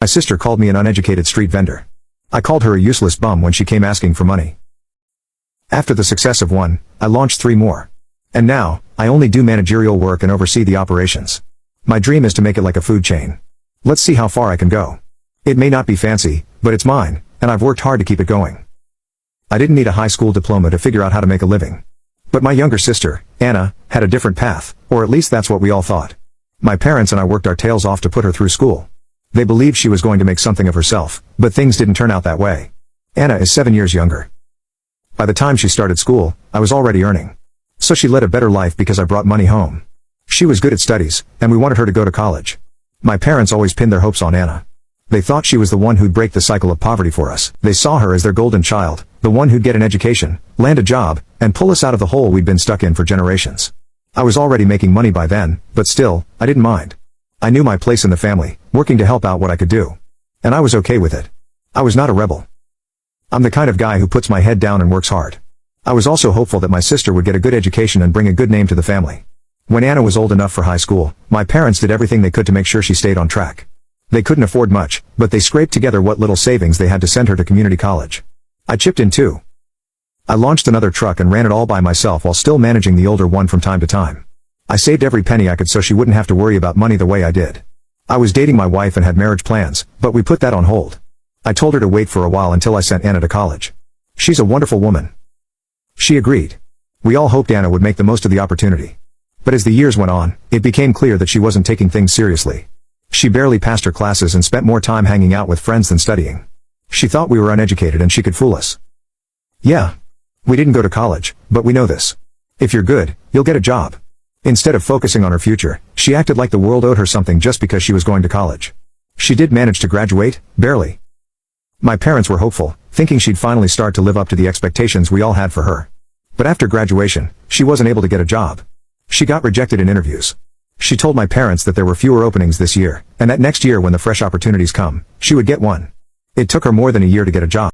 My sister called me an uneducated street vendor. I called her a useless bum when she came asking for money. After the success of one, I launched 3 more. And now, I only do managerial work and oversee the operations. My dream is to make it like a food chain. Let's see how far I can go. It may not be fancy, but it's mine, and I've worked hard to keep it going. I didn't need a high school diploma to figure out how to make a living. But my younger sister, Anna, had a different path, or at least that's what we all thought. My parents and I worked our tails off to put her through school. They believed she was going to make something of herself, but things didn't turn out that way. Anna is 7 years younger. By the time she started school, I was already earning. So she led a better life because I brought money home. She was good at studies, and we wanted her to go to college. My parents always pinned their hopes on Anna. They thought she was the one who'd break the cycle of poverty for us. They saw her as their golden child, the one who'd get an education, land a job, and pull us out of the hole we'd been stuck in for generations. I was already making money by then, but still, I didn't mind. I knew my place in the family, working to help out what I could do. And I was okay with it. I was not a rebel. I'm the kind of guy who puts my head down and works hard. I was also hopeful that my sister would get a good education and bring a good name to the family. When Anna was old enough for high school, my parents did everything they could to make sure she stayed on track. They couldn't afford much, but they scraped together what little savings they had to send her to community college. I chipped in too. I launched another truck and ran it all by myself while still managing the older one from time to time. I saved every penny I could so she wouldn't have to worry about money the way I did. I was dating my wife and had marriage plans, but we put that on hold. I told her to wait for a while until I sent Anna to college. She's a wonderful woman. She agreed. We all hoped Anna would make the most of the opportunity. But as the years went on, it became clear that she wasn't taking things seriously. She barely passed her classes and spent more time hanging out with friends than studying. She thought we were uneducated and she could fool us. Yeah. We didn't go to college, but we know this. If you're good, you'll get a job. Instead of focusing on her future, she acted like the world owed her something just because she was going to college. She did manage to graduate, barely. My parents were hopeful, thinking she'd finally start to live up to the expectations we all had for her. But after graduation, she wasn't able to get a job. She got rejected in interviews. She told my parents that there were fewer openings this year, and that next year when the fresh opportunities come, she would get one. It took her more than a year to get a job.